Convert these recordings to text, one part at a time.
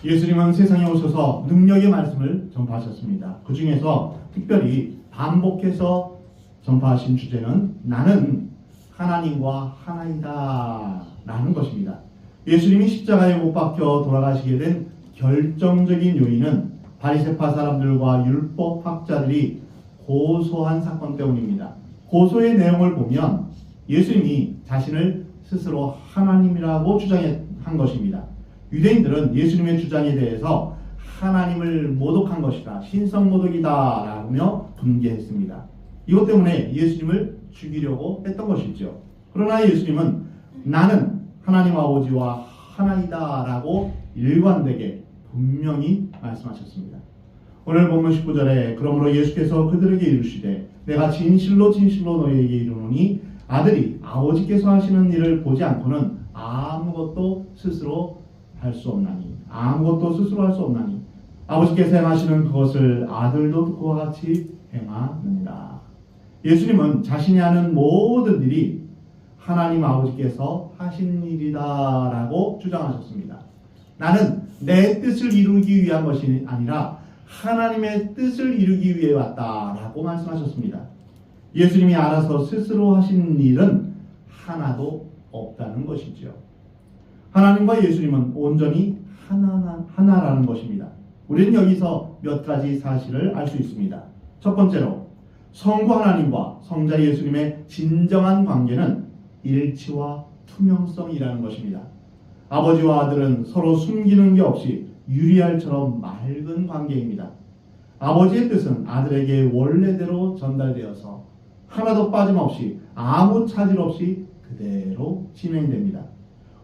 예수님은 세상에 오셔서 능력의 말씀을 전파하셨습니다. 그 중에서 특별히 반복해서 전파하신 주제는 나는 하나님과 하나이다 라는 것입니다. 예수님이 십자가에 못 박혀 돌아가시게 된 결정적인 요인은 바리새파 사람들과 율법학자들이 고소한 사건 때문입니다. 고소의 내용을 보면 예수님이 자신을 스스로 하나님이라고 주장한 것입니다. 유대인들은 예수님의 주장에 대해서 하나님을 모독한 것이다, 신성모독이다 라며 분개했습니다. 이것 때문에 예수님을 죽이려고 했던 것이죠. 그러나 예수님은 나는 하나님 아버지와 하나이다 라고 일관되게 분명히 말씀하셨습니다. 오늘 본문 19절에 그러므로 예수께서 그들에게 이르시되 내가 진실로 진실로 너희에게 이르노니 아들이 아버지께서 하시는 일을 보지 않고는 아무것도 스스로 할 수 없나니 아버지께서 행하시는 그것을 아들도 그와 같이 행하느니라. 예수님은 자신이 하는 모든 일이 하나님 아버지께서 하신 일이다 라고 주장하셨습니다. 나는 내 뜻을 이루기 위한 것이 아니라 하나님의 뜻을 이루기 위해 왔다 라고 말씀하셨습니다. 예수님이 알아서 스스로 하신 일은 하나도 없다는 것이죠. 하나님과 예수님은 온전히 하나라는 것입니다. 우리는 여기서 몇 가지 사실을 알 수 있습니다. 첫 번째로 성부 하나님과 성자 예수님의 진정한 관계는 일치와 투명성이라는 것입니다. 아버지와 아들은 서로 숨기는 게 없이 유리알처럼 맑은 관계입니다. 아버지의 뜻은 아들에게 원래대로 전달되어서 하나도 빠짐없이 아무 차질 없이 그대로 진행됩니다.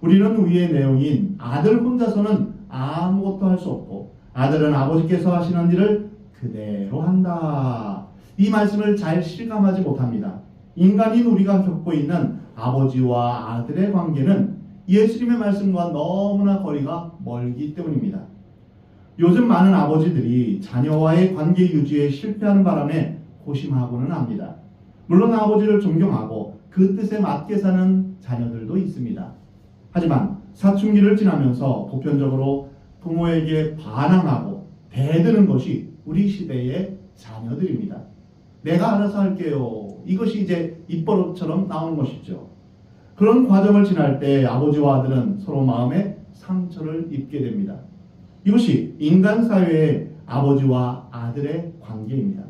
우리는 위의 내용인 아들 혼자서는 아무것도 할 수 없고 아들은 아버지께서 하시는 일을 그대로 한다. 이 말씀을 잘 실감하지 못합니다. 인간인 우리가 겪고 있는 아버지와 아들의 관계는 예수님의 말씀과 너무나 거리가 멀기 때문입니다. 요즘 많은 아버지들이 자녀와의 관계 유지에 실패하는 바람에 고심하고는 합니다. 물론 아버지를 존경하고 그 뜻에 맞게 사는 자녀들도 있습니다. 하지만 사춘기를 지나면서 보편적으로 부모에게 반항하고 대드는 것이 우리 시대의 자녀들입니다. 내가 알아서 할게요. 이것이 이제 입버릇처럼 나오는 것이죠. 그런 과정을 지날 때 아버지와 아들은 서로 마음에 상처를 입게 됩니다. 이것이 인간 사회의 아버지와 아들의 관계입니다.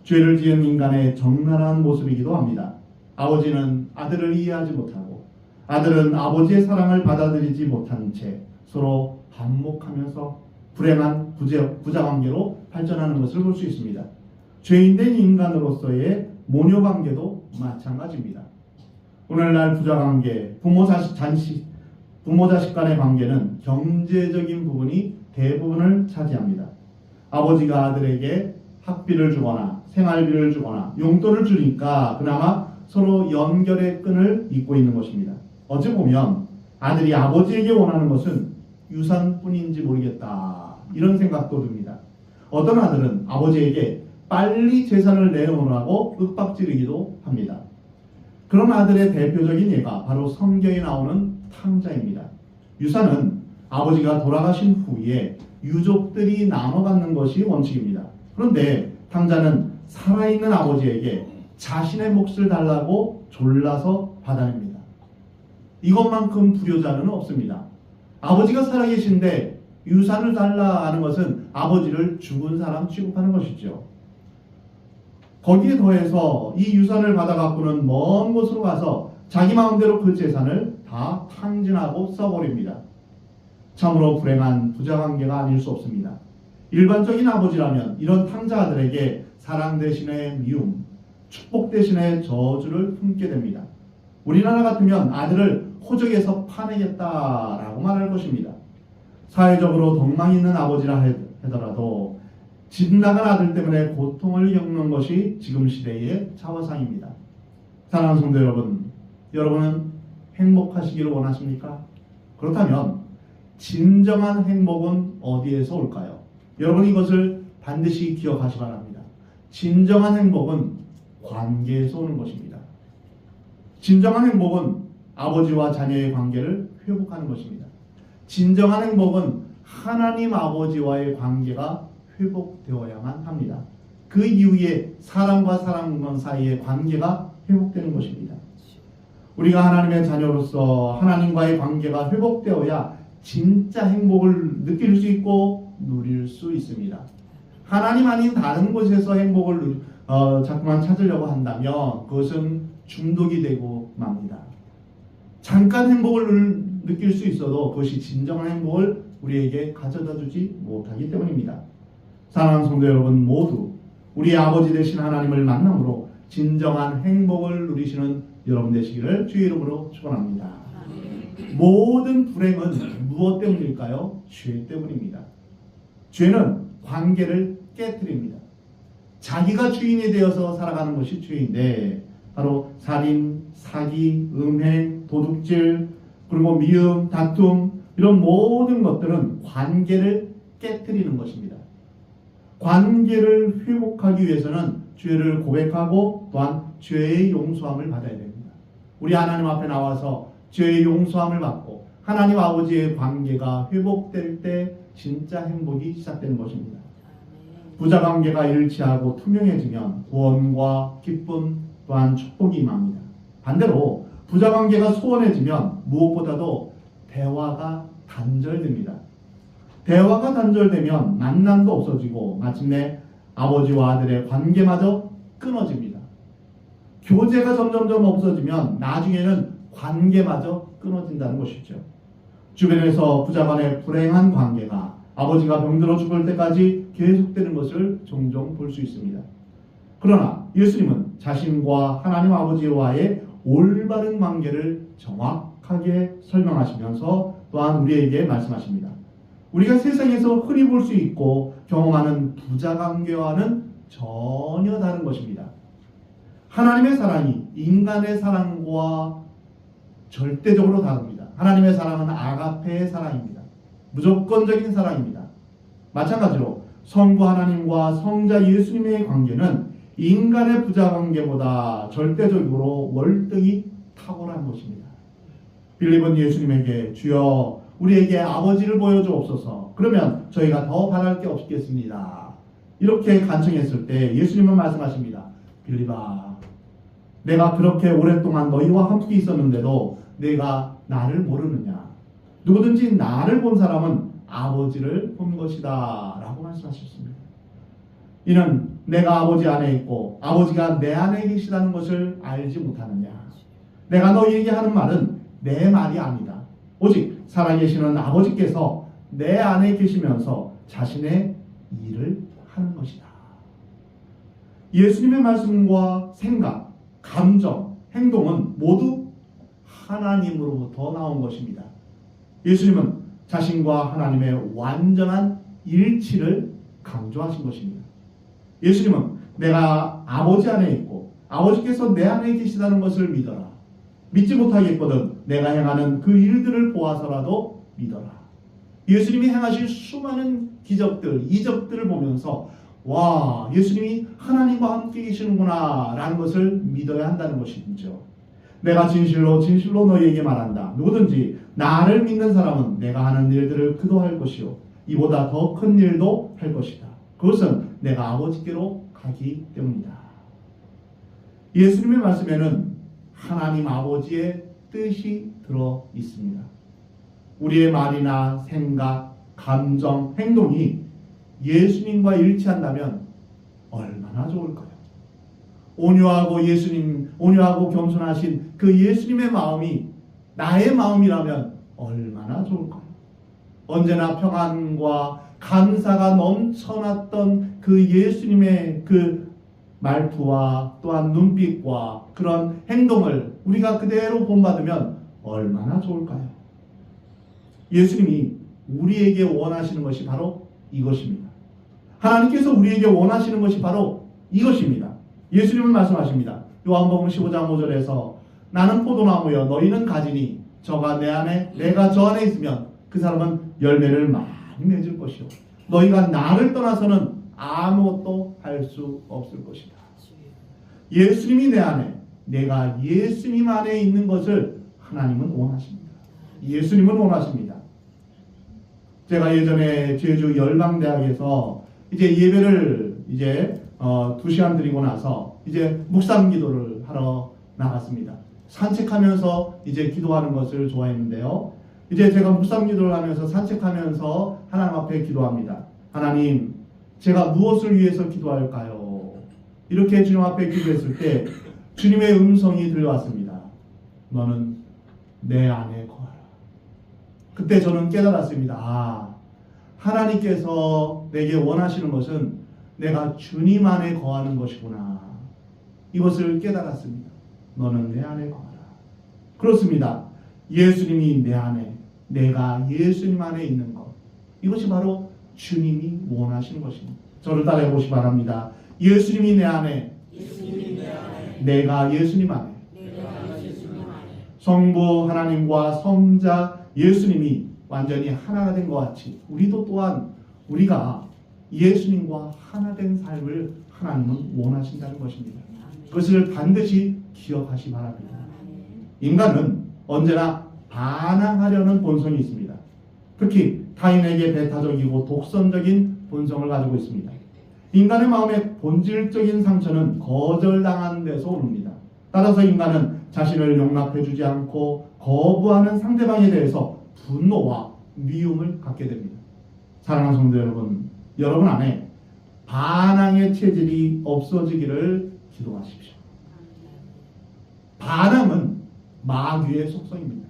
죄를 지은 인간의 적나라한 모습이기도 합니다. 아버지는 아들을 이해하지 못하고 아들은 아버지의 사랑을 받아들이지 못한 채 서로 반목하면서 불행한 부자관계로 발전하는 것을 볼 수 있습니다. 죄인된 인간으로서의 모녀관계도 마찬가지입니다. 오늘날 부자관계, 부모 자식 간의 관계는 경제적인 부분이 대부분을 차지합니다. 아버지가 아들에게 학비를 주거나 생활비를 주거나 용돈을 주니까 그나마 서로 연결의 끈을 잇고 있는 것입니다. 어찌 보면 아들이 아버지에게 원하는 것은 유산뿐인지 모르겠다 이런 생각도 듭니다. 어떤 아들은 아버지에게 빨리 재산을 내놓으라고 윽박지르기도 합니다. 그런 아들의 대표적인 예가 바로 성경에 나오는 탕자입니다. 유산은 아버지가 돌아가신 후에 유족들이 나눠 갖는 것이 원칙입니다. 그런데 탕자는 살아있는 아버지에게 자신의 몫을 달라고 졸라서 받아냅니다. 이것만큼 불효자는 없습니다. 아버지가 살아계신데 유산을 달라 하는 것은 아버지를 죽은 사람 취급하는 것이죠. 거기에 더해서 이 유산을 받아갖고는 먼 곳으로 가서 자기 마음대로 그 재산을 다 탕진하고 써버립니다. 참으로 불행한 부자관계가 아닐 수 없습니다. 일반적인 아버지라면 이런 탕자 아들에게 사랑 대신에 미움, 축복 대신에 저주를 품게 됩니다. 우리나라 같으면 아들을 호적에서 파내겠다라고 말할 것입니다. 사회적으로 덕망 있는 아버지라 하더라도 집 나간 아들 때문에 고통을 겪는 것이 지금 시대의 자화상입니다. 사랑하는 성도 여러분, 여러분은 행복하시기를 원하십니까? 그렇다면 진정한 행복은 어디에서 올까요? 여러분 이것을 반드시 기억하시 바랍니다. 진정한 행복은 관계에서 오는 것입니다. 진정한 행복은 아버지와 자녀의 관계를 회복하는 것입니다. 진정한 행복은 하나님 아버지와의 관계가 회복되어야만 합니다. 그 이후에 사람과 사람 사이의 관계가 회복되는 것입니다. 우리가 하나님의 자녀로서 하나님과의 관계가 회복되어야 진짜 행복을 느낄 수 있고 누릴 수 있습니다. 하나님 아닌 다른 곳에서 행복을 자꾸만 찾으려고 한다면 그것은 중독이 되고 맙니다. 잠깐 행복을 느낄 수 있어도 그것이 진정한 행복을 우리에게 가져다 주지 못하기 때문입니다. 사랑하는 성도 여러분, 모두 우리의 아버지 되신 하나님을 만남으로 진정한 행복을 누리시는 여러분 되시기를 주의 이름으로 축원합니다. 모든 불행은 무엇 때문일까요? 죄 때문입니다. 죄는 관계를 깨뜨립니다. 자기가 주인이 되어서 살아가는 것이 죄인데 바로 살인, 사기, 음행, 도둑질, 그리고 미움, 다툼 이런 모든 것들은 관계를 깨뜨리는 것입니다. 관계를 회복하기 위해서는 죄를 고백하고 또한 죄의 용서함을 받아야 됩니다. 우리 하나님 앞에 나와서 죄의 용서함을 받고 하나님 아버지의 관계가 회복될 때 진짜 행복이 시작되는 것입니다. 부자 관계가 일치하고 투명해지면 구원과 기쁨 또한 축복이 임합니다. 반대로 부자 관계가 소원해지면 무엇보다도 대화가 단절됩니다. 대화가 단절되면 만남도 없어지고 마침내 아버지와 아들의 관계마저 끊어집니다. 교제가 점점점 없어지면 나중에는 관계마저 끊어진다는 것이죠. 주변에서 부자 간의 불행한 관계가 아버지가 병들어 죽을 때까지 계속되는 것을 종종 볼 수 있습니다. 그러나 예수님은 자신과 하나님 아버지와의 올바른 관계를 정확하게 설명하시면서 또한 우리에게 말씀하십니다. 우리가 세상에서 흔히 볼 수 있고 경험하는 부자 관계와는 전혀 다른 것입니다. 하나님의 사랑이 인간의 사랑과 절대적으로 다릅니다. 하나님의 사랑은 아가페의 사랑입니다. 무조건적인 사랑입니다. 마찬가지로 성부 하나님과 성자 예수님의 관계는 인간의 부자 관계보다 절대적으로 월등히 탁월한 것입니다. 빌립은 예수님에게 주여 우리에게 아버지를 보여주옵소서. 그러면 저희가 더 바랄 게 없겠습니다. 이렇게 간청했을 때 예수님은 말씀하십니다. 빌립아, 내가 그렇게 오랫동안 너희와 함께 있었는데도 내가 나를 모르느냐? 누구든지 나를 본 사람은 아버지를 본 것이다 라고 말씀하셨습니다. 이는 내가 아버지 안에 있고 아버지가 내 안에 계시다는 것을 알지 못하느냐? 내가 너희에게 하는 말은 내 말이 아니다. 오직 살아계시는 아버지께서 내 안에 계시면서 자신의 일을 하는 것이다. 예수님의 말씀과 생각, 감정, 행동은 모두 하나님으로부터 나온 것입니다. 예수님은 자신과 하나님의 완전한 일치를 강조하신 것입니다. 예수님은 내가 아버지 안에 있고 아버지께서 내 안에 계시다는 것을 믿어라. 믿지 못하겠거든 내가 행하는 그 일들을 보아서라도 믿어라. 예수님이 행하실 수많은 기적들, 이적들을 보면서 와, 예수님이 하나님과 함께 계시는구나 라는 것을 믿어야 한다는 것이죠. 내가 진실로 진실로 너희에게 말한다. 누구든지 나를 믿는 사람은 내가 하는 일들을 그도 할 것이요 이보다 더 큰 일도 할 것이다. 그것은 내가 아버지께로 가기 때문이다. 예수님의 말씀에는 하나님 아버지의 뜻이 들어 있습니다. 우리의 말이나 생각, 감정, 행동이 예수님과 일치한다면 얼마나 좋을까요? 온유하고 겸손하신 그 예수님의 마음이 나의 마음이라면 얼마나 좋을까요? 언제나 평안과 감사가 넘쳐났던 그 예수님의 그 말투와 또한 눈빛과 그런 행동을 우리가 그대로 본받으면 얼마나 좋을까요? 예수님이 우리에게 원하시는 것이 바로 이것입니다. 하나님께서 우리에게 원하시는 것이 바로 이것입니다. 예수님은 말씀하십니다. 요한복음 15장 5절에서 나는 포도나무여 너희는 가지니 저가 내 안에 내가 저 안에 있으면 그 사람은 열매를 많이 맺을 것이요 너희가 나를 떠나서는 아무것도 할 수 없을 것이다. 예수님이 내 안에 내가 예수님 안에 있는 것을 하나님은 원하십니다. 예수님은 원하십니다. 제가 예전에 제주 열방대학에서 이제 예배를 이제 2시간 드리고 나서 이제 묵상 기도를 하러 나갔습니다. 산책하면서 이제 기도하는 것을 좋아했는데요. 이제 제가 묵상 기도를 하면서 산책하면서 하나님 앞에 기도합니다. 하나님, 제가 무엇을 위해서 기도할까요? 이렇게 주님 앞에 기도했을 때 주님의 음성이 들려왔습니다. 너는 내 안에 거하라. 그때 저는 깨달았습니다. 하나님께서 내게 원하시는 것은 내가 주님 안에 거하는 것이구나. 이것을 깨달았습니다. 너는 내 안에 거하라. 그렇습니다. 예수님이 내 안에, 내가 예수님 안에 있는 것. 이것이 바로 주님이 원하시는 것입니다. 저를 따라해 보시기 바랍니다. 예수님이 내 안에, 내가 예수님 안에. 성부 하나님과 성자 예수님이 완전히 하나가 된 것 같이 우리도 또한 우리가 예수님과 하나 된 삶을 하나님은 원하신다는 것입니다. 그것을 반드시 기억하시 바랍니다. 인간은 언제나 반항하려는 본성이 있습니다. 특히 타인에게 배타적이고 독선적인 본성을 가지고 있습니다. 인간의 마음의 본질적인 상처는 거절당한 데서 옵니다. 따라서 인간은 자신을 용납해주지 않고 거부하는 상대방에 대해서 분노와 미움을 갖게 됩니다. 사랑하는 성도 여러분, 여러분 안에 반항의 체질이 없어지기를 기도하십시오. 반항은 마귀의 속성입니다.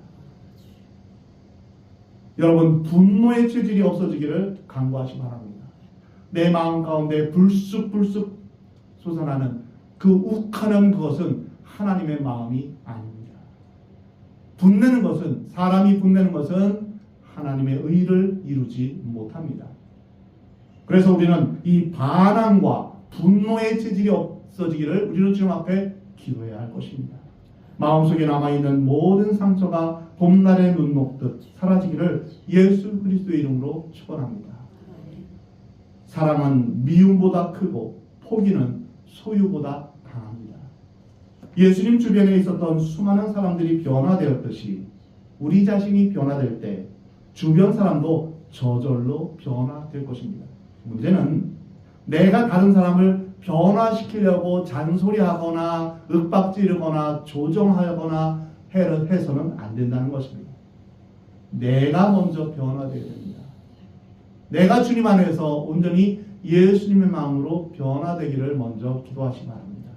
여러분, 분노의 체질이 없어지기를 간구하시 바랍니다. 내 마음 가운데 불쑥불쑥 솟아나는 그 욱하는 그것은 하나님의 마음이 아닙니다. 분내는 것은, 사람이 분내는 것은 하나님의 의를 이루지 못합니다. 그래서 우리는 이 반항과 분노의 체질이 없어지기를 우리는 주님 앞에 기도해야 할 것입니다. 마음속에 남아있는 모든 상처가 봄날의 눈 녹듯 사라지기를 예수 그리스도의 이름으로 축원합니다. 사랑은 미움보다 크고 포기는 소유보다 강합니다. 예수님 주변에 있었던 수많은 사람들이 변화되었듯이 우리 자신이 변화될 때 주변 사람도 저절로 변화될 것입니다. 문제는 내가 다른 사람을 변화시키려고 잔소리하거나 윽박지르거나 조정하거나 해서는 안 된다는 것입니다. 내가 먼저 변화되어야 됩니다. 내가 주님 안에서 온전히 예수님의 마음으로 변화되기를 먼저 기도하시기 바랍니다.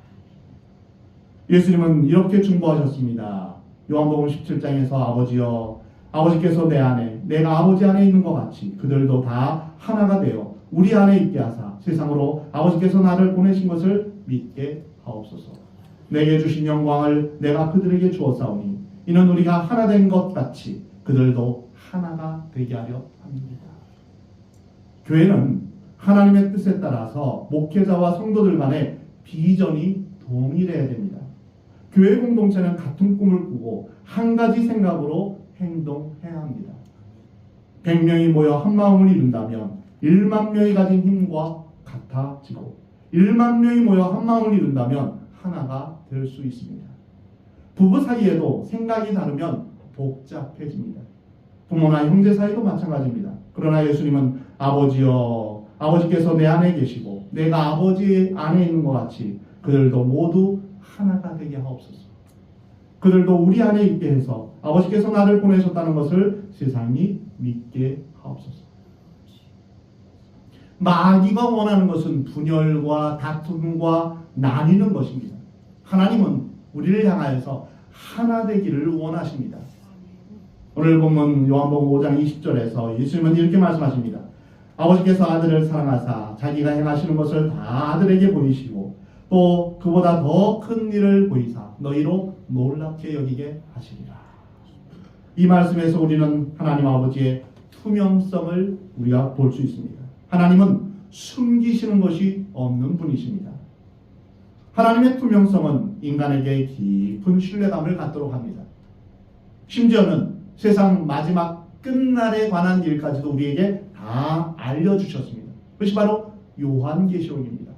예수님은 이렇게 중보하셨습니다. 요한복음 17장에서 아버지여, 아버지께서 내 안에, 내가 아버지 안에 있는 것 같이 그들도 다 하나가 되어 우리 안에 있게 하사 세상으로 아버지께서 나를 보내신 것을 믿게 하옵소서. 내게 주신 영광을 내가 그들에게 주었사오니 이는 우리가 하나 된 것 같이 그들도 하나가 되게 하려 합니다. 교회는 하나님의 뜻에 따라서 목회자와 성도들 간의 비전이 동일해야 됩니다. 교회 공동체는 같은 꿈을 꾸고 한 가지 생각으로 행동해야 합니다. 100명이 모여 한 마음을 이룬다면 1만 명이 가진 힘과 같아지고 1만 명이 모여 한 마음을 이룬다면 하나가 될 수 있습니다. 부부 사이에도 생각이 다르면 복잡해집니다. 부모나 형제 사이도 마찬가지입니다. 그러나 예수님은 아버지여, 아버지께서 내 안에 계시고 내가 아버지 안에 있는 것 같이 그들도 모두 하나가 되게 하옵소서. 그들도 우리 안에 있게 해서 아버지께서 나를 보내셨다는 것을 세상이 믿게 하옵소서. 마귀가 원하는 것은 분열과 다툼과 나뉘는 것입니다. 하나님은 우리를 향하여서 하나 되기를 원하십니다. 오늘 본문 요한복음 5장 20절에서 예수님은 이렇게 말씀하십니다. 아버지께서 아들을 사랑하사 자기가 행하시는 것을 다 아들에게 보이시고 또 그보다 더 큰 일을 보이사 너희로 놀랍게 여기게 하시리라. 이 말씀에서 우리는 하나님 아버지의 투명성을 우리가 볼 수 있습니다. 하나님은 숨기시는 것이 없는 분이십니다. 하나님의 투명성은 인간에게 깊은 신뢰감을 갖도록 합니다. 심지어는 세상 마지막 끝날에 관한 일까지도 우리에게 다 알려주셨습니다. 그것이 바로 요한계시록입니다.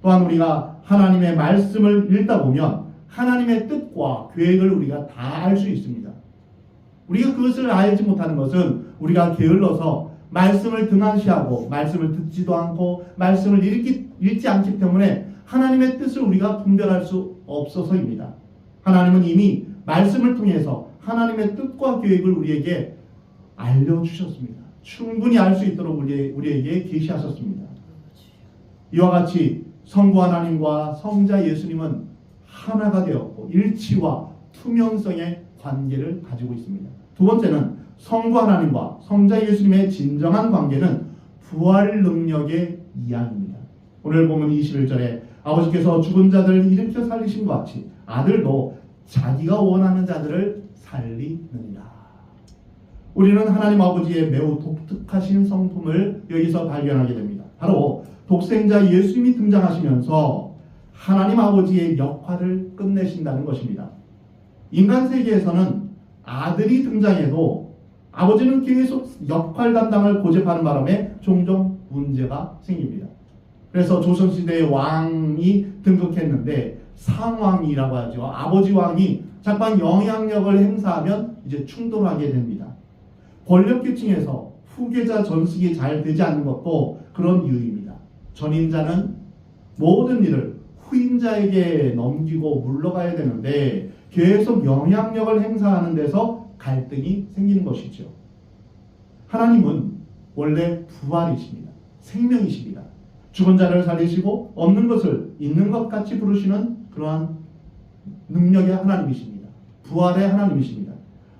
또한 우리가 하나님의 말씀을 읽다 보면 하나님의 뜻과 계획을 우리가 다 알 수 있습니다. 우리가 그것을 알지 못하는 것은 우리가 게을러서 말씀을 등한시하고 말씀을 듣지도 않고 말씀을 읽지 않기 때문에 하나님의 뜻을 우리가 분별할 수 없어서입니다. 하나님은 이미 말씀을 통해서 하나님의 뜻과 계획을 우리에게 알려주셨습니다. 충분히 알 수 있도록 우리에게 계시하셨습니다. 이와 같이 성부 하나님과 성자 예수님은 하나가 되었고 일치와 투명성의 관계를 가지고 있습니다. 두 번째는 성부 하나님과 성자 예수님의 진정한 관계는 부활 능력의 이양입니다. 오늘 보면 21절에 아버지께서 죽은 자들을 일으켜 살리신 것 같이 아들도 자기가 원하는 자들을 살리느니라. 우리는 하나님 아버지의 매우 독특하신 성품을 여기서 발견하게 됩니다. 바로 독생자 예수님이 등장하시면서 하나님 아버지의 역할을 끝내신다는 것입니다. 인간 세계에서는 아들이 등장해도 아버지는 계속 역할 담당을 고집하는 바람에 종종 문제가 생깁니다. 그래서 조선시대의 왕이 등극했는데 상왕이라고 하죠. 아버지 왕이 잠깐 영향력을 행사하면 이제 충돌하게 됩니다. 권력계층에서 후계자 전승이 잘 되지 않는 것도 그런 이유입니다. 전임자는 모든 일을 후임자에게 넘기고 물러가야 되는데 계속 영향력을 행사하는 데서 갈등이 생기는 것이죠. 하나님은 원래 부활이십니다. 생명이십니다. 죽은 자를 살리시고 없는 것을 있는 것 같이 부르시는 그러한 능력의 하나님이십니다. 부활의 하나님이십니다.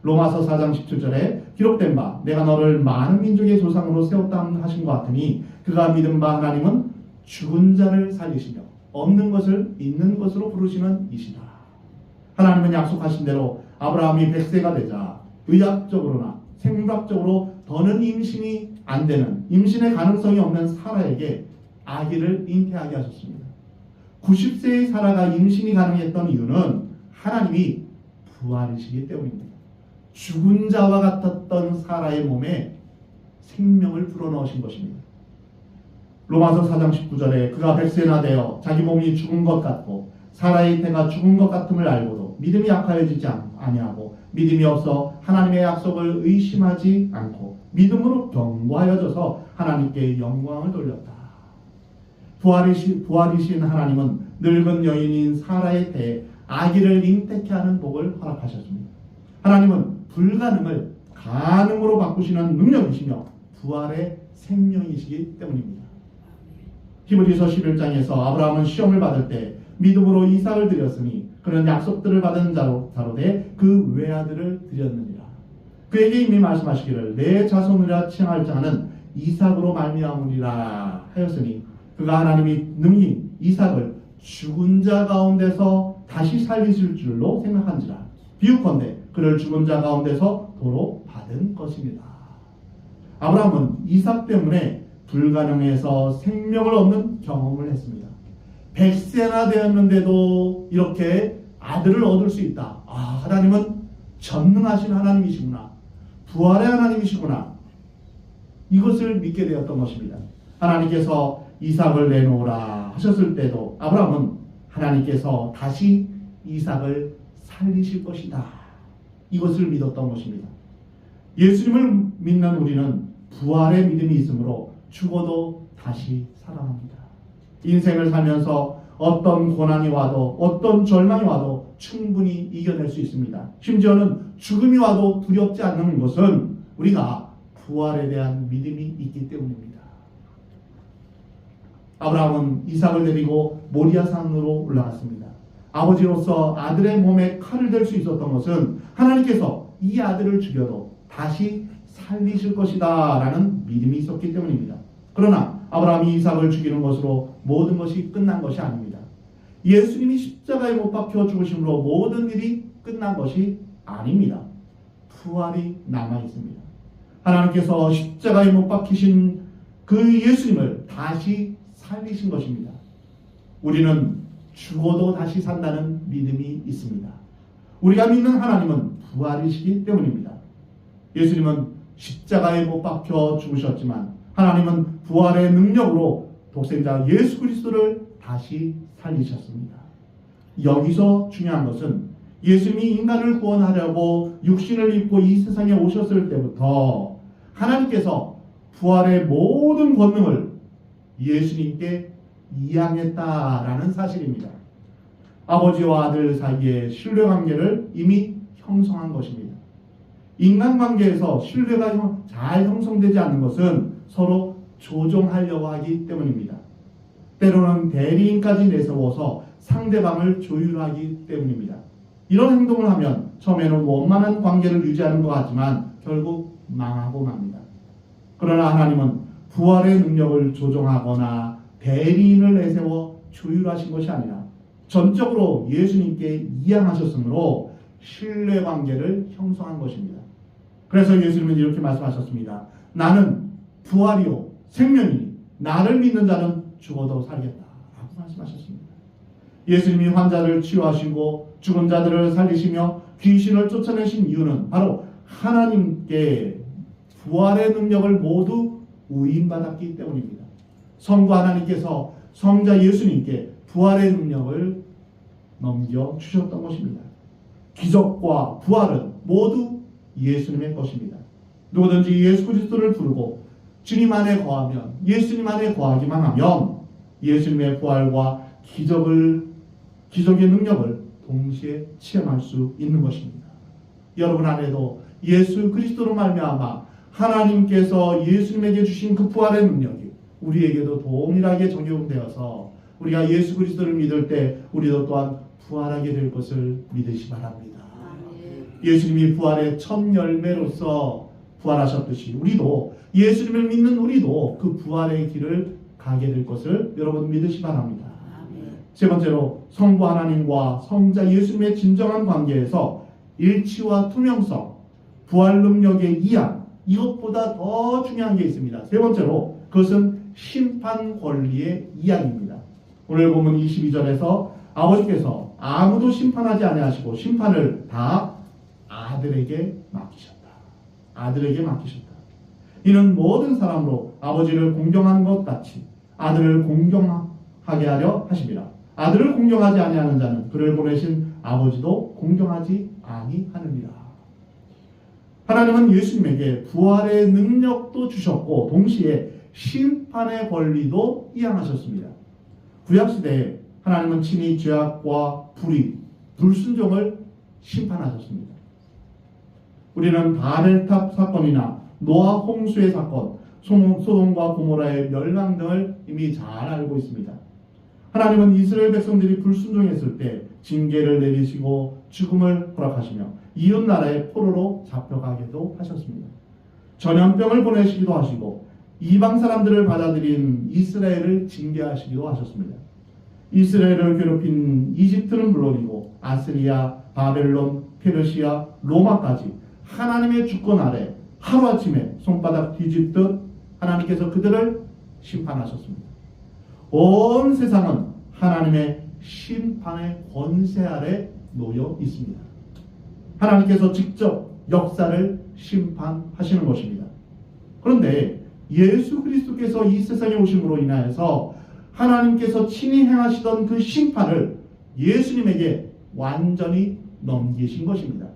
로마서 4장 17절에 기록된 바 내가 너를 많은 민족의 조상으로 세웠다 하신 것 같으니 그가 믿은 바 하나님은 죽은 자를 살리시며 없는 것을 있는 것으로 부르시는 이시다. 하나님은 약속하신 대로 아브라함이 100세가 되자 의학적으로나 생물학적으로 더는 임신이 안 되는 임신의 가능성이 없는 사라에게 아기를 잉태하게 하셨습니다. 90세의 사라가 임신이 가능했던 이유는 하나님이 부활이시기 때문입니다. 죽은 자와 같았던 사라의 몸에 생명을 불어넣으신 것입니다. 로마서 4장 19절에 그가 100세나 되어 자기 몸이 죽은 것 같고 사라의 태가 죽은 것 같음을 알고도 믿음이 약하여지지 아니하고 믿음이 없어 하나님의 약속을 의심하지 않고 믿음으로 견고하여져서 하나님께 영광을 돌렸다. 부활이신 하나님은 늙은 여인인 사라의 태에 아기를 잉태케 하는 복을 허락하셨습니다. 하나님은 불가능을 가능으로 바꾸시는 능력이시며 부활의 생명이시기 때문입니다. 히브리서 11장에서 아브라함은 시험을 받을 때 믿음으로 이삭을 드렸으니 그는 약속들을 받은 자로 돼 그 외아들을 드렸느니라. 그에게 이미 말씀하시기를 내 자손이라 칭할 자는 이삭으로 말미암으리라 하였으니 그가 하나님이 능히 이삭을 죽은 자 가운데서 다시 살리실 줄로 생각한지라. 비유컨대 그를 죽은 자 가운데서 도로 받은 것입니다. 아브라함은 이삭 때문에 불가능해서 생명을 얻는 경험을 했습니다. 100세나 되었는데도 이렇게 아들을 얻을 수 있다. 하나님은 전능하신 하나님이시구나. 부활의 하나님이시구나. 이것을 믿게 되었던 것입니다. 하나님께서 이삭을 내놓으라 하셨을 때도 아브라함은 하나님께서 다시 이삭을 살리실 것이다. 이것을 믿었던 것입니다. 예수님을 믿는 우리는 부활의 믿음이 있으므로 죽어도 다시 살아납니다. 인생을 살면서 어떤 고난이 와도 어떤 절망이 와도 충분히 이겨낼 수 있습니다. 심지어는 죽음이 와도 두렵지 않는 것은 우리가 부활에 대한 믿음이 있기 때문입니다. 아브라함은 이삭을 데리고 모리아산으로 올라갔습니다. 아버지로서 아들의 몸에 칼을 댈 수 있었던 것은 하나님께서 이 아들을 죽여도 다시 살리실 것이다 라는 믿음이 있었기 때문입니다. 그러나 아브라함이 이삭을 죽이는 것으로 모든 것이 끝난 것이 아닙니다. 예수님이 십자가에 못 박혀 죽으심으로 모든 일이 끝난 것이 아닙니다. 부활이 남아 있습니다. 하나님께서 십자가에 못 박히신 그 예수님을 다시 살리신 것입니다. 우리는 죽어도 다시 산다는 믿음이 있습니다. 우리가 믿는 하나님은 부활이시기 때문입니다. 예수님은 십자가에 못 박혀 죽으셨지만 하나님은 부활의 능력으로 독생자 예수 그리스도를 다시 살리셨습니다. 여기서 중요한 것은 예수님이 인간을 구원하려고 육신을 입고 이 세상에 오셨을 때부터 하나님께서 부활의 모든 권능을 예수님께 이양했다라는 사실입니다. 아버지와 아들 사이의 신뢰관계를 이미 형성한 것입니다. 인간관계에서 신뢰가 잘 형성되지 않는 것은 서로 조종하려고 하기 때문입니다. 때로는 대리인까지 내세워서 상대방을 조율하기 때문입니다. 이런 행동을 하면 처음에는 원만한 관계를 유지하는 것 같지만 결국 망하고 맙니다. 그러나 하나님은 부활의 능력을 조종하거나 대리인을 내세워 조율하신 것이 아니라 전적으로 예수님께 이양하셨으므로 신뢰관계를 형성한 것입니다. 그래서 예수님은 이렇게 말씀하셨습니다. 나는 부활이요 생명이니 나를 믿는 자는 죽어도 살겠다 라고 말씀하셨습니다. 예수님이 환자를 치유하시고 죽은 자들을 살리시며 귀신을 쫓아내신 이유는 바로 하나님께 부활의 능력을 모두 위임받았기 때문입니다. 성부 하나님께서 성자 예수님께 부활의 능력을 넘겨주셨던 것입니다. 기적과 부활은 모두 예수님의 것입니다. 누구든지 예수 그리스도를 부르고 주님 안에 거하면, 예수님 안에 거하기만 하면 예수님의 부활과 기적의 능력을 동시에 체험할 수 있는 것입니다. 여러분 안에도 예수 그리스도로 말미암아 하나님께서 예수님에게 주신 그 부활의 능력이 우리에게도 동일하게 적용되어서 우리가 예수 그리스도를 믿을 때 우리도 또한 부활하게 될 것을 믿으시 바랍니다. 예수님이 부활의 첫 열매로서 부활하셨듯이 우리도 예수님을 믿는 우리도 그 부활의 길을 가게 될 것을 여러분 믿으시 바랍니다. 세 번째로 성부 하나님과 성자 예수님의 진정한 관계에서 일치와 투명성, 부활 능력의 이양, 이것보다 더 중요한 게 있습니다. 세 번째로 그것은 심판 권리의 이양입니다. 오늘 보면 22절에서 아버지께서 아무도 심판하지 아니하시고 심판을 다 아들에게 맡기셨다. 아들에게 맡기셨다. 이는 모든 사람으로 아버지를 공경하는 것 같이 아들을 공경하게 하려 하심이라. 아들을 공경하지 아니하는 자는 그를 보내신 아버지도 공경하지 아니하느니라. 하나님은 예수님에게 부활의 능력도 주셨고 동시에 심판의 권리도 이양하셨습니다. 구약시대에 하나님은 친히 죄악과 불순종을 심판하셨습니다. 우리는 바벨탑 사건이나 노아 홍수의 사건, 소돔과 고모라의 멸망 등을 이미 잘 알고 있습니다. 하나님은 이스라엘 백성들이 불순종했을 때 징계를 내리시고 죽음을 허락하시며 이웃 나라의 포로로 잡혀가기도 하셨습니다. 전염병을 보내시기도 하시고 이방 사람들을 받아들인 이스라엘을 징계하시기도 하셨습니다. 이스라엘을 괴롭힌 이집트는 물론이고 아스리아, 바벨론, 페르시아, 로마까지 하나님의 주권 아래 하루아침에 손바닥 뒤집듯 하나님께서 그들을 심판하셨습니다. 온 세상은 하나님의 심판의 권세 아래 놓여 있습니다. 하나님께서 직접 역사를 심판하시는 것입니다. 그런데 예수 그리스도께서 이 세상에 오심으로 인하여서 하나님께서 친히 행하시던 그 심판을 예수님에게 완전히 넘기신 것입니다.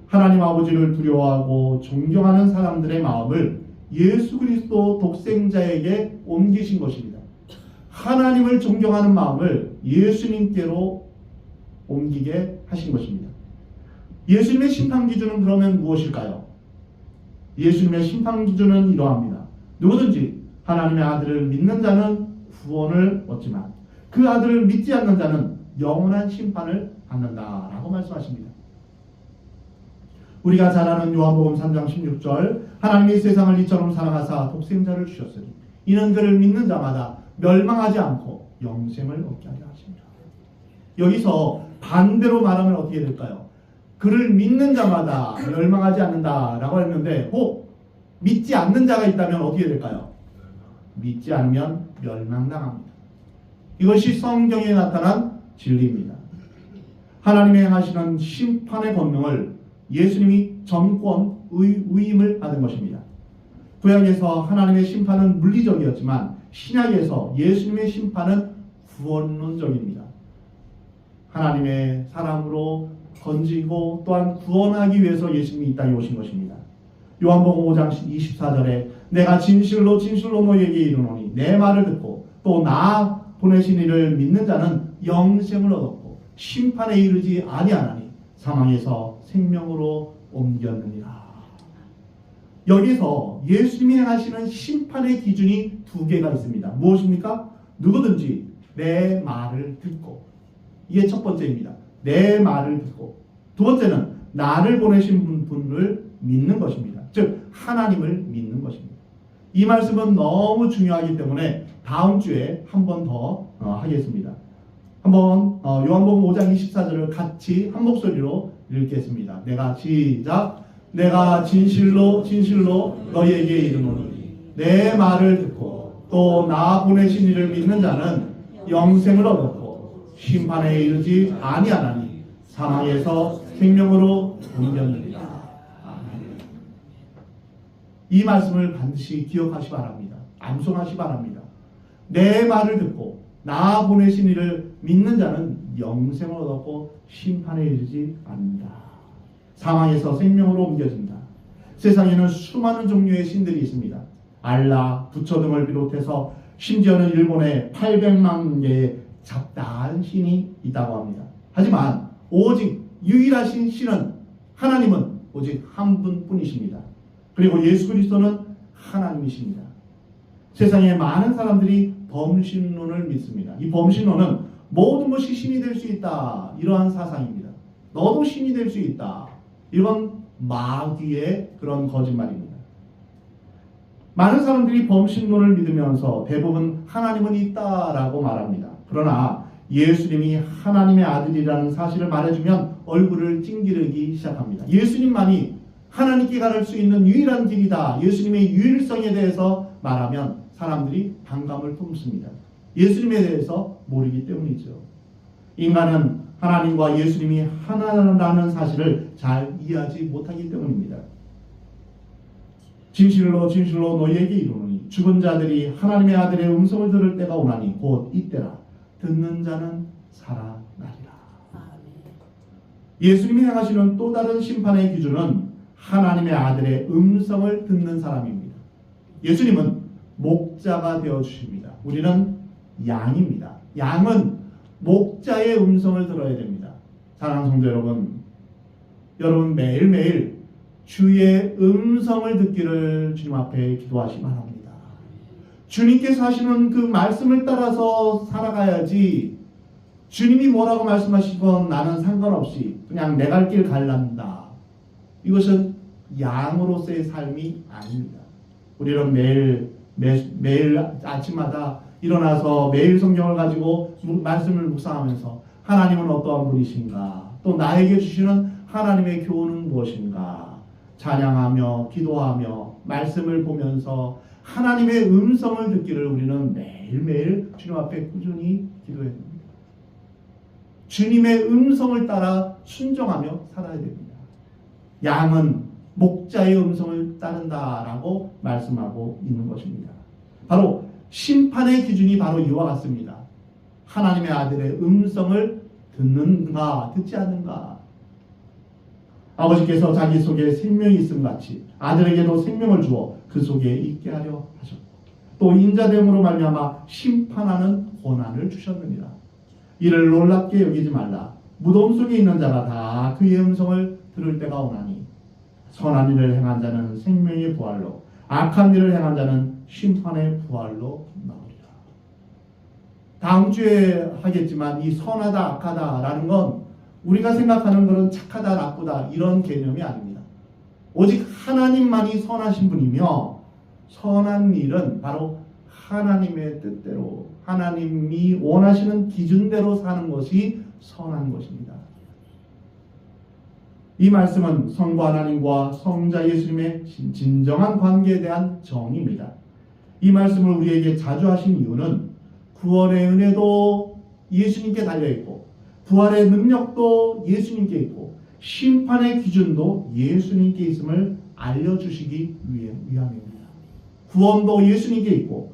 하나님 아버지를 두려워하고 존경하는 사람들의 마음을 예수 그리스도 독생자에게 옮기신 것입니다. 하나님을 존경하는 마음을 예수님께로 옮기게 하신 것입니다. 예수님의 심판 기준은 그러면 무엇일까요? 예수님의 심판 기준은 이러합니다. 누구든지 하나님의 아들을 믿는 자는 구원을 얻지만 그 아들을 믿지 않는 자는 영원한 심판을 받는다라고 말씀하십니다. 우리가 잘 아는 요한복음 3장 16절 하나님이 세상을 이처럼 사랑하사 독생자를 주셨으니 이는 그를 믿는 자마다 멸망하지 않고 영생을 얻게 하려 하십니다. 여기서 반대로 말하면 어떻게 될까요? 그를 믿는 자마다 멸망하지 않는다라고 했는데 믿지 않는 자가 있다면 어떻게 될까요? 믿지 않으면 멸망당합니다. 이것이 성경에 나타난 진리입니다. 하나님이 행하시는 심판의 권능을 예수님이 전권 위임을 받은 것입니다. 구약에서 하나님의 심판은 물리적이었지만 신약에서 예수님의 심판은 구원론적입니다. 하나님의 사람으로 건지고 또한 구원하기 위해서 예수님이 이 땅에 오신 것입니다. 요한복음 5장 24절에 내가 진실로 진실로 너희에게 이르노니 내 말을 듣고 또 나 보내신 이를 믿는 자는 영생을 얻었고 심판에 이르지 아니하나니 사망에서 생명으로 옮겼느니라. 여기서 예수님이 행하시는 심판의 기준이 두 개가 있습니다. 무엇입니까? 누구든지 내 말을 듣고, 이게 첫 번째입니다. 내 말을 듣고. 두 번째는 나를 보내신 분을 믿는 것입니다. 즉 하나님을 믿는 것입니다. 이 말씀은 너무 중요하기 때문에 다음 주에 한 번 더 하겠습니다. 한번 요한복음 5장 24절을 같이 한 목소리로 읽겠습니다. 내가 진실로 진실로 너희에게 이르노니 내 말을 듣고 또 나 보내신 이를 믿는 자는 영생을 얻었고 심판에 이르지 아니하나니 사망에서 생명으로 옮겼느니라. 아멘. 이 말씀을 반드시 기억하시 바랍니다. 암송하시 바랍니다. 내 말을 듣고 나 보내신 이를 믿는 자는 영생을 얻었고 심판에 이르지 않는다. 사망에서 생명으로 옮겨진다. 세상에는 수많은 종류의 신들이 있습니다. 알라, 부처 등을 비롯해서 심지어는 일본에 800만 개의 잡다한 신이 있다고 합니다. 하지만 오직 유일하신 신은 하나님은 오직 한 분뿐이십니다. 그리고 예수 그리스도는 하나님이십니다. 세상에 많은 사람들이 범신론을 믿습니다. 이 범신론은 모든 것이 신이 될 수 있다, 이러한 사상입니다. 너도 신이 될 수 있다, 이런 마귀의 그런 거짓말입니다. 많은 사람들이 범신론을 믿으면서 대부분 하나님은 있다라고 말합니다. 그러나 예수님이 하나님의 아들이라는 사실을 말해주면 얼굴을 찡기르기 시작합니다. 예수님만이 하나님께 갈 수 있는 유일한 길이다, 예수님의 유일성에 대해서 말하면 사람들이 반감을 품습니다. 예수님에 대해서 모르기 때문이죠. 인간은 하나님과 예수님이 하나라는 사실을 잘 이해하지 못하기 때문입니다. 진실로 진실로 너희에게 이르노니 죽은 자들이 하나님의 아들의 음성을 들을 때가 오나니 곧 이때라. 듣는 자는 살아나리라. 예수님이 행하시는 또 다른 심판의 기준은 하나님의 아들의 음성을 듣는 사람입니다. 예수님은 목자가 되어주십니다. 우리는 양입니다. 양은 목자의 음성을 들어야 됩니다. 사랑하는 성도 여러분 매일매일 주의 음성을 듣기를 주님 앞에 기도하시 바랍니다. 주님께서 하시는 그 말씀을 따라서 살아가야지, 주님이 뭐라고 말씀하시건 나는 상관없이 그냥 내 갈 길 갈란다, 이것은 양으로서의 삶이 아닙니다. 우리는 매일 아침마다 일어나서 매일 성경을 가지고 말씀을 묵상하면서 하나님은 어떠한 분이신가, 또 나에게 주시는 하나님의 교훈은 무엇인가 찬양하며 기도하며 말씀을 보면서 하나님의 음성을 듣기를 우리는 매일매일 주님 앞에 꾸준히 기도해야 됩니다. 주님의 음성을 따라 순종하며 살아야 됩니다. 양은 목자의 음성을 따른다라고 말씀하고 있는 것입니다. 바로 심판의 기준이 바로 이와 같습니다. 하나님의 아들의 음성을 듣는가 듣지 않는가. 아버지께서 자기 속에 생명이 있음 같이 아들에게도 생명을 주어 그 속에 있게 하려 하셨고 또 인자됨으로 말미암아 심판하는 권한을 주셨느니라. 이를 놀랍게 여기지 말라. 무덤 속에 있는 자가 다 그의 음성을 들을 때가 오나니 선한 일을 행한 자는 생명의 부활로 악한 일을 행한 자는 심판의 부활로 나오리라. 다음 주에 하겠지만 이 선하다 악하다라는 건 우리가 생각하는 것은 착하다 나쁘다 이런 개념이 아닙니다. 오직 하나님만이 선하신 분이며 선한 일은 바로 하나님의 뜻대로 하나님이 원하시는 기준대로 사는 것이 선한 것입니다. 이 말씀은 성부 하나님과 성자 예수님의 진정한 관계에 대한 정의입니다. 이 말씀을 우리에게 자주 하신 이유는 구원의 은혜도 예수님께 달려있고 부활의 능력도 예수님께 있고 심판의 기준도 예수님께 있음을 알려주시기 위함입니다. 구원도 예수님께 있고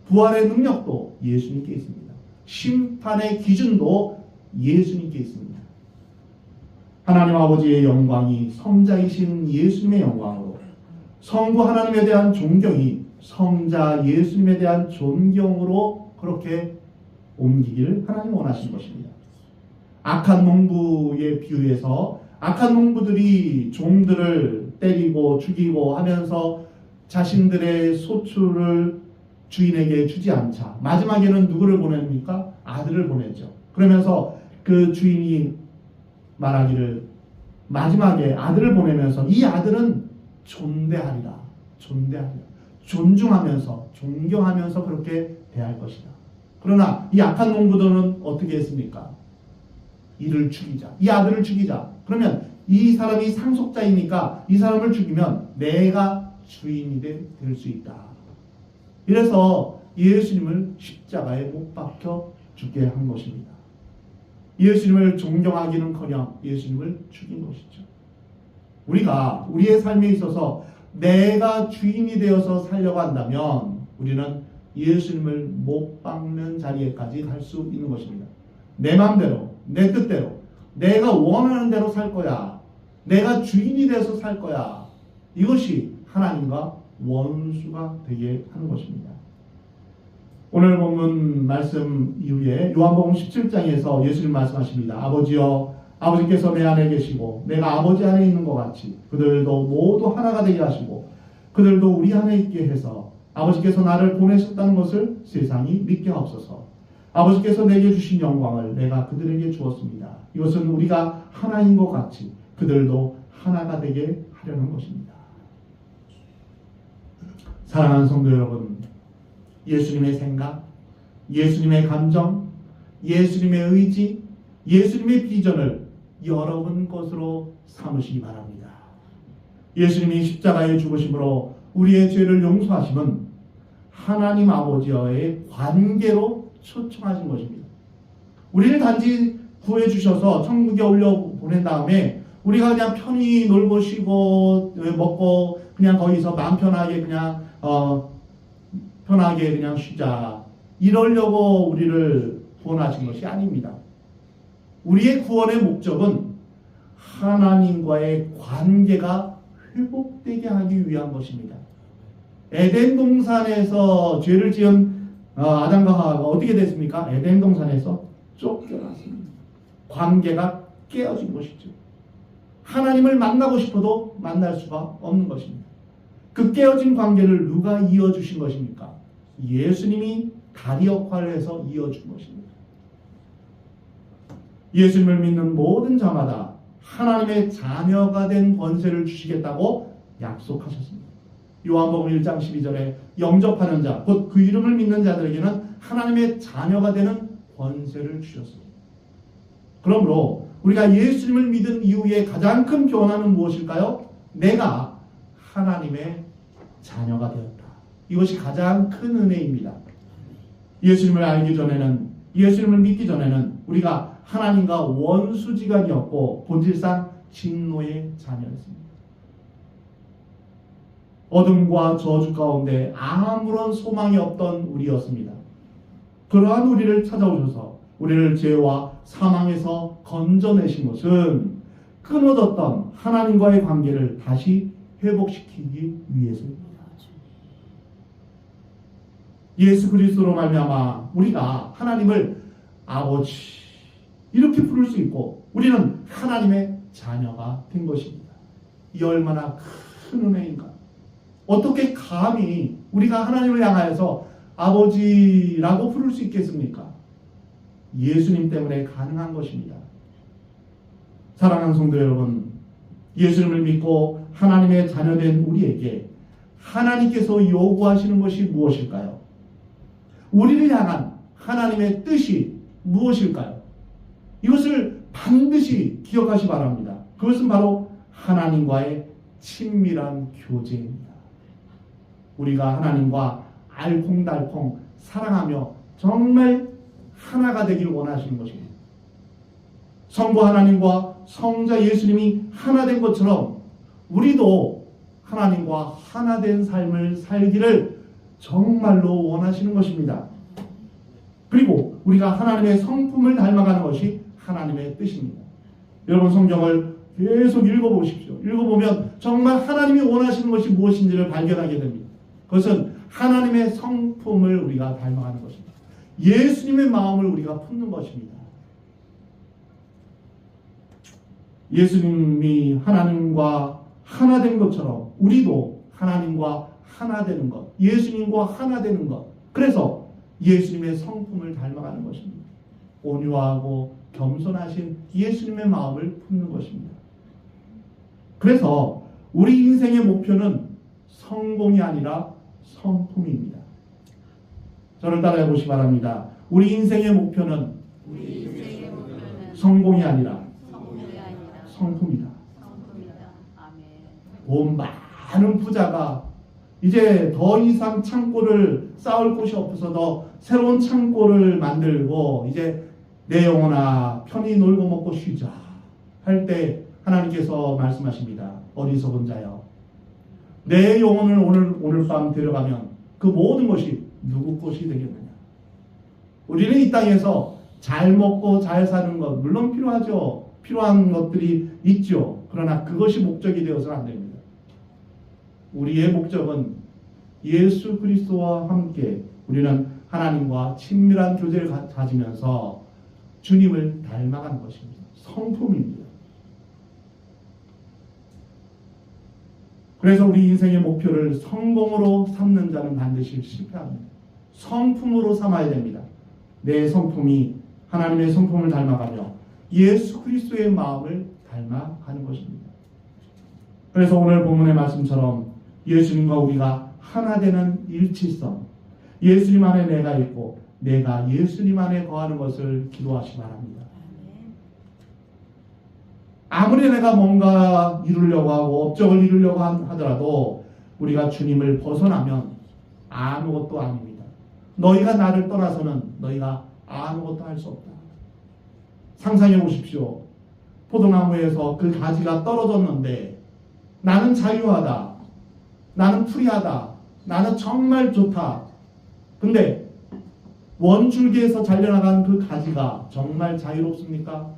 부활의 능력도 예수님께 있습니다. 심판의 기준도 예수님께 있습니다. 하나님 아버지의 영광이 성자이신 예수님의 영광으로 성부 하나님에 대한 존경이 성자 예수님에 대한 존경으로 그렇게 옮기기를 하나님 원하시는 것입니다. 악한 농부에 비유해서 악한 농부들이 종들을 때리고 죽이고 하면서 자신들의 소출을 주인에게 주지 않자 마지막에는 누구를 보냅니까? 아들을 보내죠. 그러면서 그 주인이 말하기를 마지막에 아들을 보내면서 이 아들은 존대하리라. 존중하면서 존경하면서 그렇게 대할 것이다. 그러나 이 악한 농부들은 어떻게 했습니까? 이를 죽이자. 이 아들을 죽이자. 그러면 이 사람이 상속자이니까 이 사람을 죽이면 내가 주인이 될 수 있다. 이래서 예수님을 십자가에 못 박혀 죽게 한 것입니다. 예수님을 존경하기는커녕 예수님을 죽인 것이죠. 우리가 우리의 삶에 있어서 내가 주인이 되어서 살려고 한다면 우리는 예수님을 못 박는 자리에까지 갈 수 있는 것입니다. 내 마음대로, 내 뜻대로, 내가 원하는 대로 살 거야. 내가 주인이 돼서 살 거야. 이것이 하나님과 원수가 되게 하는 것입니다. 오늘 본문 말씀 이후에 요한복음 17장에서 예수님 말씀하십니다. 아버지여, 아버지께서 내 안에 계시고 내가 아버지 안에 있는 것 같이 그들도 모두 하나가 되게 하시고 그들도 우리 안에 있게 해서 아버지께서 나를 보내셨다는 것을 세상이 믿게 하옵소서. 아버지께서 내게 주신 영광을 내가 그들에게 주었습니다. 이것은 우리가 하나인 것 같이 그들도 하나가 되게 하려는 것입니다. 사랑하는 성도 여러분, 예수님의 생각, 예수님의 감정, 예수님의 의지, 예수님의 비전을 여러분 것으로 삼으시기 바랍니다. 예수님이 십자가에 죽으심으로 우리의 죄를 용서하심은 하나님 아버지와의 관계로 초청하신 것입니다. 우리를 단지 구해 주셔서 천국에 올려 보낸 다음에 우리가 그냥 편히 놀고 쉬고 먹고 그냥 거기서 마음 편하게 그냥 편하게 그냥 쉬자 이러려고 우리를 구원하신 것이 아닙니다. 우리의 구원의 목적은 하나님과의 관계가 회복되게 하기 위한 것입니다. 에덴 동산에서 죄를 지은 아담과 하와가 어떻게 됐습니까? 에덴 동산에서 쫓겨났습니다. 관계가 깨어진 것이죠. 하나님을 만나고 싶어도 만날 수가 없는 것입니다. 그 깨어진 관계를 누가 이어주신 것입니까? 예수님이 다리 역할을 해서 이어준 것입니다. 예수님을 믿는 모든 자마다 하나님의 자녀가 된 권세를 주시겠다고 약속하셨습니다. 요한복음 1장 12절에 영접하는 자, 곧 그 이름을 믿는 자들에게는 하나님의 자녀가 되는 권세를 주셨습니다. 그러므로 우리가 예수님을 믿은 이후에 가장 큰 변화는 무엇일까요? 내가 하나님의 자녀가 되었다. 이것이 가장 큰 은혜입니다. 예수님을 알기 전에는, 예수님을 믿기 전에는 우리가 하나님과 원수지간이었고 본질상 진노의 자녀였습니다. 어둠과 저주 가운데 아무런 소망이 없던 우리였습니다. 그러한 우리를 찾아오셔서 우리를 죄와 사망에서 건져내신 것은 끊어졌던 하나님과의 관계를 다시 회복시키기 위해서입니다. 예수 그리스도로 말미암아 우리가 하나님을 아버지 이렇게 부를 수 있고 우리는 하나님의 자녀가 된 것입니다. 이 얼마나 큰 은혜인가. 어떻게 감히 우리가 하나님을 향하여서 아버지라고 부를 수 있겠습니까? 예수님 때문에 가능한 것입니다. 사랑하는 성도 여러분, 예수님을 믿고 하나님의 자녀된 우리에게 하나님께서 요구하시는 것이 무엇일까요? 우리를 향한 하나님의 뜻이 무엇일까요? 이것을 반드시 기억하시 바랍니다. 그것은 바로 하나님과의 친밀한 교제입니다. 우리가 하나님과 알콩달콩 사랑하며 정말 하나가 되길 원하시는 것입니다. 성부 하나님과 성자 예수님이 하나 된 것처럼 우리도 하나님과 하나 된 삶을 살기를 정말로 원하시는 것입니다. 그리고 우리가 하나님의 성품을 닮아가는 것이 하나님의 뜻입니다. 여러분 성경을 계속 읽어보십시오. 읽어보면 정말 하나님이 원하시는 것이 무엇인지를 발견하게 됩니다. 그것은 하나님의 성품을 우리가 닮아가는 것입니다. 예수님의 마음을 우리가 품는 것입니다. 예수님이 하나님과 하나 된 것처럼 우리도 하나님과 하나 되는 것, 예수님과 하나 되는 것, 그래서 예수님의 성품을 닮아가는 것입니다. 온유하고 겸손하신 예수님의 마음을 품는 것입니다. 그래서 우리 인생의 목표는 성공이 아니라 성품입니다. 저를 따라해 보시기 바랍니다. 우리 인생의 목표는 성공이 아니라 성품이다. 돈 많은 부자가 이제 더 이상 창고를 쌓을 곳이 없어서 더 새로운 창고를 만들고 이제 내 영혼아 편히 놀고 먹고 쉬자 할 때 하나님께서 말씀하십니다. 어리석은 자여, 내 영혼을 오늘 밤 데려가면 그 모든 것이 누구 것이 되겠느냐. 우리는 이 땅에서 잘 먹고 잘 사는 것 물론 필요하죠. 필요한 것들이 있죠. 그러나 그것이 목적이 되어서는 안 됩니다. 우리의 목적은 예수 그리스도와 함께 우리는 하나님과 친밀한 교제를 가지면서 주님을 닮아가는 것입니다. 성품입니다. 그래서 우리 인생의 목표를 성공으로 삼는 자는 반드시 실패합니다. 성품으로 삼아야 됩니다. 내 성품이 하나님의 성품을 닮아가며 예수 그리스도의 마음을 닮아가는 것입니다. 그래서 오늘 본문의 말씀처럼 예수님과 우리가 하나 되는 일치성, 예수님 안에 내가 있고 내가 예수님 안에 거하는 것을 기도하시기 바랍니다. 아무리 내가 뭔가 이루려고 하고 업적을 이루려고 하더라도 우리가 주님을 벗어나면 아무것도 아닙니다. 너희가 나를 떠나서는 너희가 아무것도 할 수 없다. 상상해 보십시오. 포도나무에서 그 가지가 떨어졌는데 나는 자유하다. 나는 프리하다. 나는 정말 좋다. 근데 원줄기에서 잘려나간 그 가지가 정말 자유롭습니까?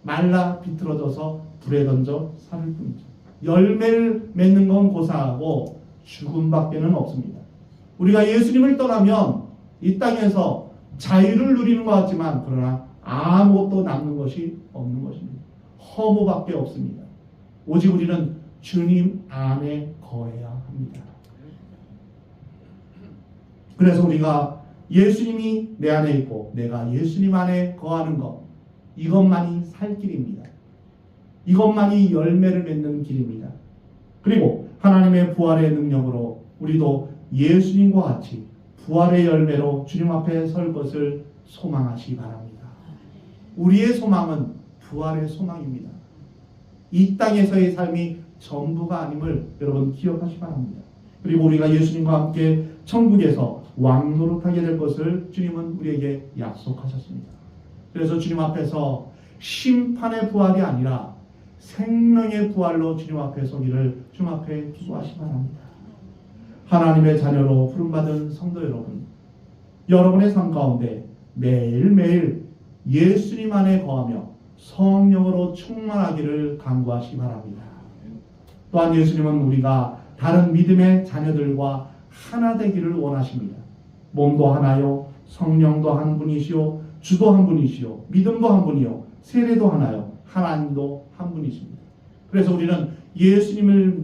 말라 비틀어져서 불에 던져 살을 뿐이죠. 열매를 맺는 건 고사하고 죽음밖에는 없습니다. 우리가 예수님을 떠나면 이 땅에서 자유를 누리는 것 같지만 그러나 아무것도 남는 것이 없는 것입니다. 허무밖에 없습니다. 오직 우리는 주님 안에 거해야 합니다. 그래서 우리가 예수님이 내 안에 있고 내가 예수님 안에 거하는 것, 이것만이 살 길입니다. 이것만이 열매를 맺는 길입니다. 그리고 하나님의 부활의 능력으로 우리도 예수님과 같이 부활의 열매로 주님 앞에 설 것을 소망하시기 바랍니다. 우리의 소망은 부활의 소망입니다. 이 땅에서의 삶이 전부가 아님을 여러분 기억하시기 바랍니다. 그리고 우리가 예수님과 함께 천국에서 왕노릇하게 될 것을 주님은 우리에게 약속하셨습니다. 그래서 주님 앞에서 심판의 부활이 아니라 생명의 부활로 주님 앞에 서기를 주님 앞에 기도하시기 바랍니다. 하나님의 자녀로 부름받은 성도 여러분, 여러분의 삶 가운데 매일매일 예수님 안에 거하며 성령으로 충만하기를 간구하시기 바랍니다. 또한 예수님은 우리가 다른 믿음의 자녀들과 하나 되기를 원하십니다. 몸도 하나요, 성령도 한 분이시요, 주도 한 분이시요, 믿음도 한 분이요, 세례도 하나요, 하나님도 한 분이십니다. 그래서 우리는 예수님을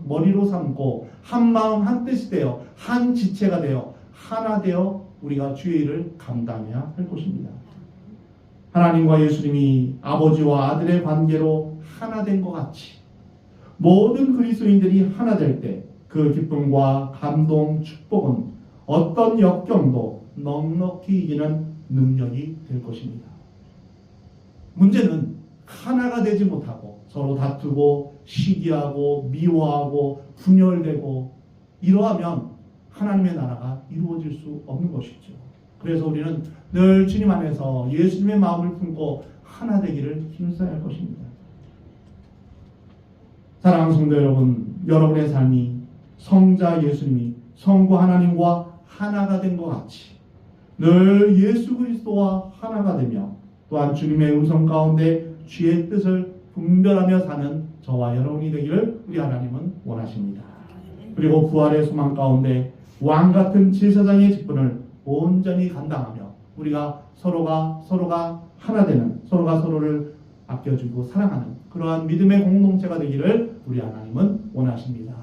머리로 삼고 한 마음 한 뜻이 되어 한 지체가 되어 하나 되어 우리가 주의 일을 감당해야 할 것입니다. 하나님과 예수님이 아버지와 아들의 관계로 하나 된 것 같이 모든 그리스도인들이 하나 될 때 그 기쁨과 감동, 축복은 어떤 역경도 넉넉히 이기는 능력이 될 것입니다. 문제는 하나가 되지 못하고 서로 다투고 시기하고 미워하고 분열되고 이러하면 하나님의 나라가 이루어질 수 없는 것이죠. 그래서 우리는 늘 주님 안에서 예수님의 마음을 품고 하나 되기를 힘써야 할 것입니다. 사랑하는 성도 여러분, 여러분의 삶이 성자 예수님이 성부 하나님과 하나가 된 것 같이 늘 예수 그리스도와 하나가 되며 또한 주님의 음성 가운데 주의 뜻을 분별하며 사는 저와 여러분이 되기를 우리 하나님은 원하십니다. 그리고 부활의 소망 가운데 왕 같은 제사장의 직분을 온전히 감당하며 우리가 서로가 하나 되는, 서로가 서로를 아껴주고 사랑하는 그러한 믿음의 공동체가 되기를 우리 하나님은 원하십니다.